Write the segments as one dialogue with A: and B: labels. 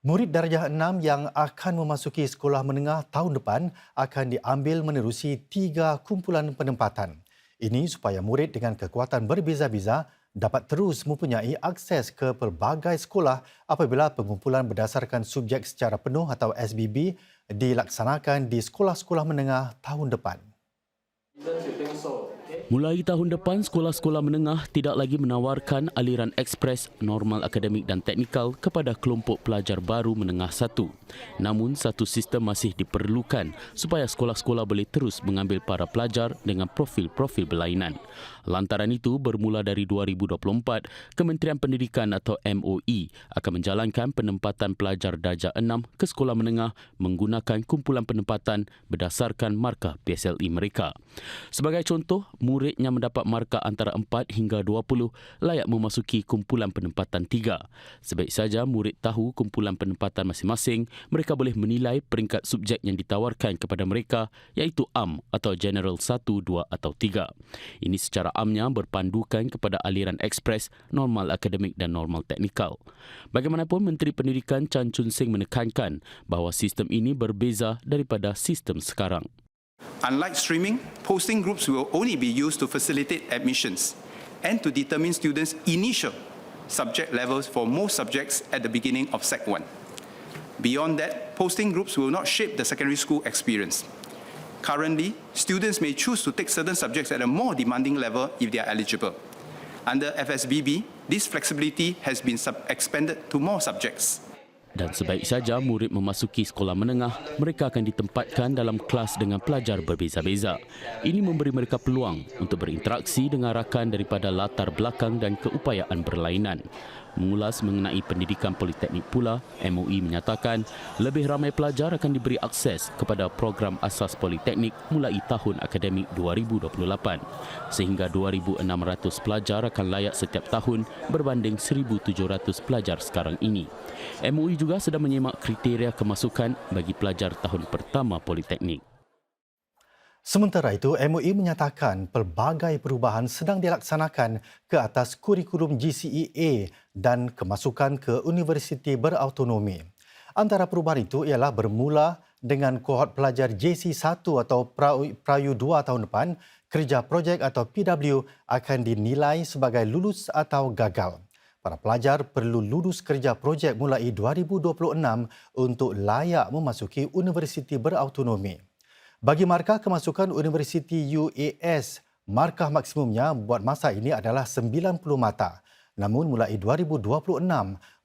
A: Murid darjah 6 yang akan memasuki sekolah menengah tahun depan akan diambil menerusi 3 kumpulan penempatan. Ini supaya murid dengan kekuatan berbeza-beza dapat terus mempunyai akses ke pelbagai sekolah apabila pengumpulan berdasarkan subjek secara penuh atau SBB dilaksanakan di sekolah-sekolah menengah tahun depan.
B: Mulai tahun depan, sekolah-sekolah menengah tidak lagi menawarkan aliran ekspres, normal akademik dan teknikal kepada kelompok pelajar baru menengah 1. Namun, satu sistem masih diperlukan supaya sekolah-sekolah boleh terus mengambil para pelajar dengan profil-profil berlainan. Lantaran itu, bermula dari 2024, Kementerian Pendidikan atau MOE akan menjalankan penempatan pelajar darjah 6 ke sekolah menengah menggunakan kumpulan penempatan berdasarkan markah PSLE mereka. Sebagai contoh, murid yang mendapat markah antara 4 hingga 20 layak memasuki kumpulan penempatan 3. Sebaik saja murid tahu kumpulan penempatan masing-masing, mereka boleh menilai peringkat subjek yang ditawarkan kepada mereka iaitu AM atau General 1, 2 atau 3. Ini secara amnya berpandukan kepada aliran ekspres, normal akademik dan normal teknikal. Bagaimanapun, Menteri Pendidikan Chan Chun Sing menekankan bahawa sistem ini berbeza daripada sistem sekarang.
C: Unlike streaming, posting groups will only be used to facilitate admissions and to determine students' initial subject levels for most subjects at the beginning of Sec 1. Beyond that, posting groups will not shape the secondary school experience. Currently, students may choose to take certain subjects at a more demanding level if they are eligible. Under FSBB, this flexibility has been expanded to more subjects.
B: Dan sebaik saja murid memasuki sekolah menengah, mereka akan ditempatkan dalam kelas dengan pelajar berbeza-beza. Ini memberi mereka peluang untuk berinteraksi dengan rakan daripada latar belakang dan keupayaan berlainan. Mengulas mengenai pendidikan politeknik pula, MOE menyatakan lebih ramai pelajar akan diberi akses kepada program asas politeknik mulai tahun akademik 2028. Sehingga 2,600 pelajar akan layak setiap tahun berbanding 1,700 pelajar sekarang ini. MOE juga sedang menyimak kriteria kemasukan bagi pelajar tahun pertama politeknik.
A: Sementara itu, MOE menyatakan pelbagai perubahan sedang dilaksanakan ke atas kurikulum GCE-A dan kemasukan ke universiti berautonomi. Antara perubahan itu ialah bermula dengan kohort pelajar JC1 atau Prayu 2 tahun depan, kerja projek atau PW akan dinilai sebagai lulus atau gagal. Para pelajar perlu lulus kerja projek mulai 2026 untuk layak memasuki universiti berautonomi. Bagi markah kemasukan Universiti UAS, markah maksimumnya buat masa ini adalah 90 mata. Namun mulai 2026,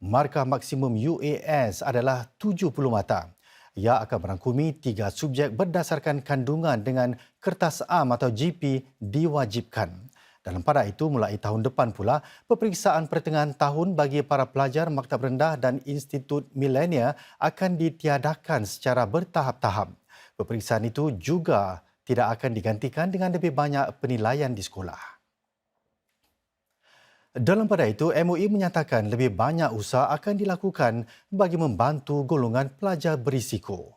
A: markah maksimum UAS adalah 70 mata. Ia akan merangkumi 3 subjek berdasarkan kandungan dengan kertas AM atau GP diwajibkan. Dalam pada itu, mulai tahun depan pula, peperiksaan pertengahan tahun bagi para pelajar maktab rendah dan Institut Milenia akan ditiadakan secara bertahap-tahap. Peperiksaan itu juga tidak akan digantikan dengan lebih banyak penilaian di sekolah. Dalam pada itu, MOE menyatakan lebih banyak usaha akan dilakukan bagi membantu golongan pelajar berisiko.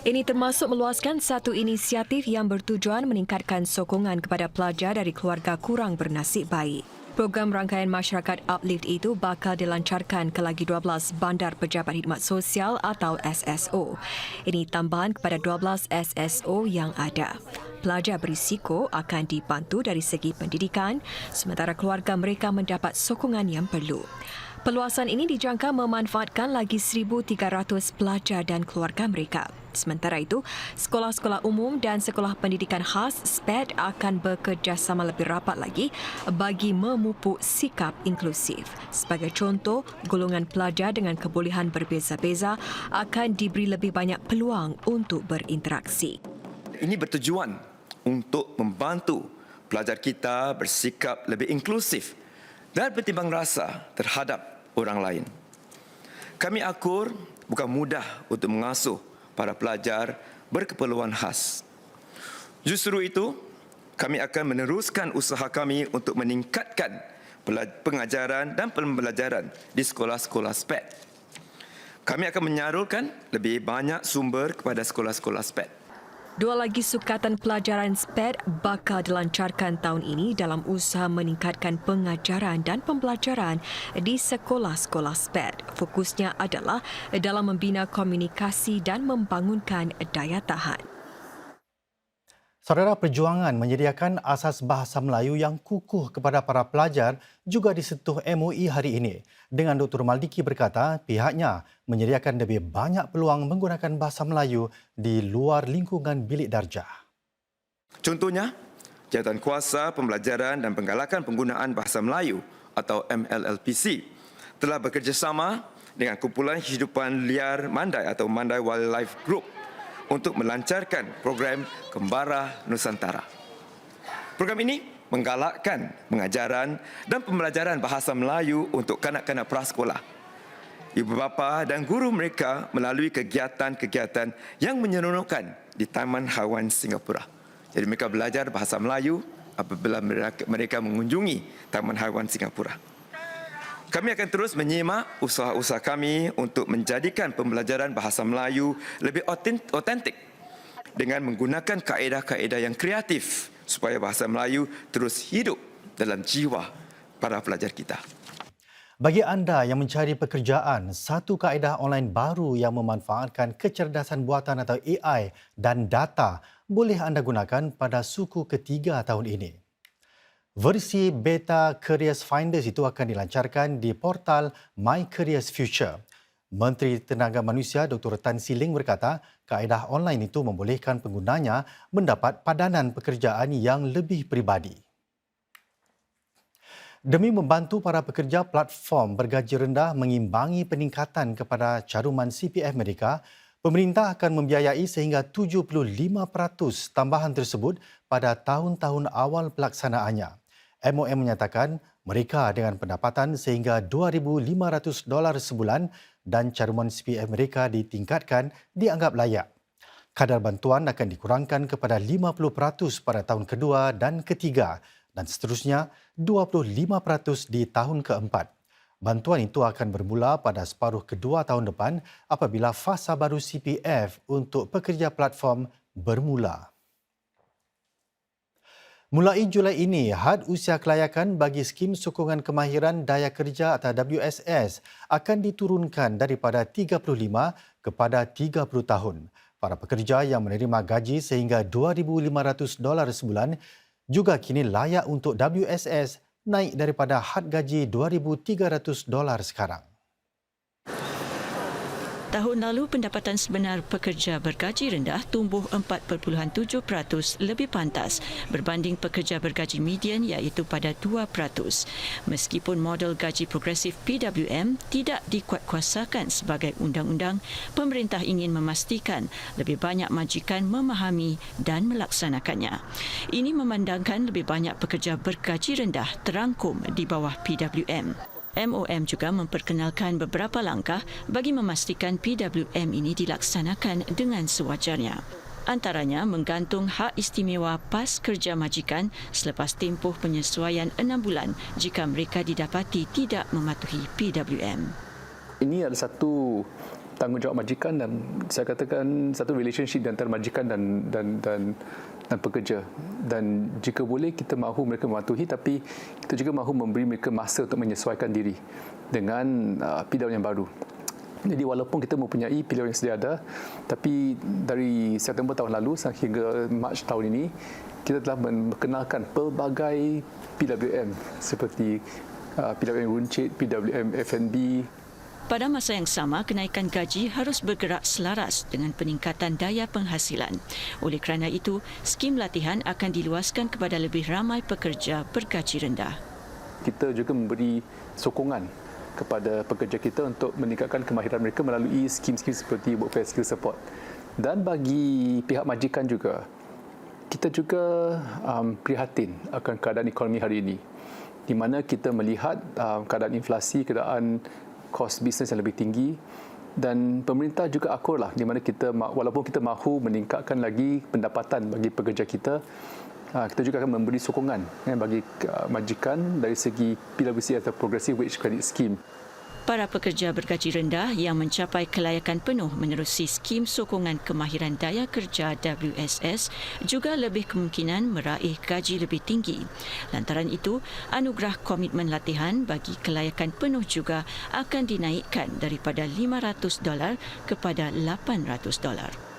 D: Ini termasuk meluaskan satu inisiatif yang bertujuan meningkatkan sokongan kepada pelajar dari keluarga kurang bernasib baik. Program rangkaian masyarakat Uplift itu bakal dilancarkan ke lagi 12 bandar pejabat khidmat sosial atau SSO. Ini tambahan kepada 12 SSO yang ada. Pelajar berisiko akan dibantu dari segi pendidikan, sementara keluarga mereka mendapat sokongan yang perlu. Peluasan ini dijangka memanfaatkan lagi 1,300 pelajar dan keluarga mereka. Sementara itu, sekolah-sekolah umum dan sekolah pendidikan khas SPED akan bekerjasama lebih rapat lagi bagi memupuk sikap inklusif. Sebagai contoh, golongan pelajar dengan kebolehan berbeza-beza akan diberi lebih banyak peluang untuk berinteraksi.
E: Ini bertujuan untuk membantu pelajar kita bersikap lebih inklusif dan bertimbang rasa terhadap orang lain. Kami akur bukan mudah untuk mengasuh para pelajar berkeperluan khas. Justru itu, kami akan meneruskan usaha kami untuk meningkatkan pengajaran dan pembelajaran di sekolah-sekolah SPED. Kami akan menyalurkan lebih banyak sumber kepada sekolah-sekolah SPED.
D: Dua lagi sukatan pelajaran SPED bakal dilancarkan tahun ini dalam usaha meningkatkan pengajaran dan pembelajaran di sekolah-sekolah SPED. Fokusnya adalah dalam membina komunikasi dan membangunkan daya tahan.
A: Saudara, perjuangan menyediakan asas bahasa Melayu yang kukuh kepada para pelajar juga disentuh MOE hari ini. Dengan Dr. Maldiki berkata, pihaknya menyediakan lebih banyak peluang menggunakan bahasa Melayu di luar lingkungan bilik darjah.
E: Contohnya, Jawatan Kuasa Pembelajaran dan Penggalakan Penggunaan Bahasa Melayu atau MLLPC telah bekerjasama dengan Kumpulan Kehidupan Liar Mandai atau Mandai Wildlife Group untuk melancarkan program Kembara Nusantara. Program ini menggalakkan pengajaran dan pembelajaran bahasa Melayu untuk kanak-kanak prasekolah. Ibu bapa dan guru mereka melalui kegiatan-kegiatan yang menyeronokkan di Taman Haiwan Singapura. Jadi mereka belajar bahasa Melayu apabila mereka mengunjungi Taman Haiwan Singapura. Kami akan terus menyimak usaha-usaha kami untuk menjadikan pembelajaran bahasa Melayu lebih otentik dengan menggunakan kaedah-kaedah yang kreatif supaya bahasa Melayu terus hidup dalam jiwa para pelajar kita.
A: Bagi anda yang mencari pekerjaan, satu kaedah online baru yang memanfaatkan kecerdasan buatan atau AI dan data boleh anda gunakan pada suku ketiga tahun ini. Versi beta Careers Finders itu akan dilancarkan di portal My Careers Future. Menteri Tenaga Manusia Dr. Tan Sri Ling berkata, kaedah online itu membolehkan penggunanya mendapat padanan pekerjaan yang lebih peribadi. Demi membantu para pekerja platform bergaji rendah mengimbangi peningkatan kepada caruman CPF mereka, pemerintah akan membiayai sehingga 75% tambahan tersebut pada tahun-tahun awal pelaksanaannya. MOM menyatakan mereka dengan pendapatan sehingga $2,500 sebulan dan caruman CPF mereka ditingkatkan dianggap layak. Kadar bantuan akan dikurangkan kepada 50% pada tahun kedua dan ketiga dan seterusnya 25% di tahun keempat. Bantuan itu akan bermula pada separuh kedua tahun depan apabila fasa baru CPF untuk pekerja platform bermula. Mulai Julai ini, had usia kelayakan bagi skim sokongan kemahiran daya kerja atau WSS akan diturunkan daripada 35 kepada 30 tahun. Para pekerja yang menerima gaji sehingga $2,500 sebulan juga kini layak untuk WSS naik daripada had gaji $2,300 sekarang.
F: Tahun lalu, pendapatan sebenar pekerja bergaji rendah tumbuh 4.7% lebih pantas berbanding pekerja bergaji median iaitu pada 2%. Meskipun model gaji progresif PWM tidak dikuatkuasakan sebagai undang-undang, pemerintah ingin memastikan lebih banyak majikan memahami dan melaksanakannya. Ini memandangkan lebih banyak pekerja bergaji rendah terangkum di bawah PWM. MOM juga memperkenalkan beberapa langkah bagi memastikan PWM ini dilaksanakan dengan sewajarnya. Antaranya menggantung hak istimewa PAS kerja majikan selepas tempoh penyesuaian 6 bulan jika mereka didapati tidak mematuhi PWM.
G: Ini adalah satu tanggungjawab majikan dan saya katakan satu relationship antara majikan dan pekerja, dan jika boleh kita mahu mereka mematuhi, tapi kita juga mahu memberi mereka masa untuk menyesuaikan diri dengan PWM yang baru. Jadi walaupun kita mempunyai PWM yang sedia ada, tapi dari September tahun lalu sehingga Mac tahun ini kita telah memperkenalkan pelbagai PWM seperti PWM runcit, PWM F&B.
F: Pada masa yang sama, kenaikan gaji harus bergerak selaras dengan peningkatan daya penghasilan. Oleh kerana itu, skim latihan akan diluaskan kepada lebih ramai pekerja bergaji rendah.
G: Kita juga memberi sokongan kepada pekerja kita untuk meningkatkan kemahiran mereka melalui skim-skim seperti Workforce Skill Support. Dan bagi pihak majikan juga, kita juga prihatin akan keadaan ekonomi hari ini, di mana kita melihat keadaan inflasi, keadaan kos bisnes yang lebih tinggi, dan pemerintah juga akurlah di mana kita walaupun kita mahu meningkatkan lagi pendapatan bagi pekerja kita, kita juga akan memberi sokongan bagi majikan dari segi PWC atau Progressive Wage Credit Scheme.
F: Para pekerja bergaji rendah yang mencapai kelayakan penuh menerusi skim sokongan kemahiran daya kerja WSS juga lebih kemungkinan meraih gaji lebih tinggi. Lantaran itu, anugerah komitmen latihan bagi kelayakan penuh juga akan dinaikkan daripada $500 kepada $800.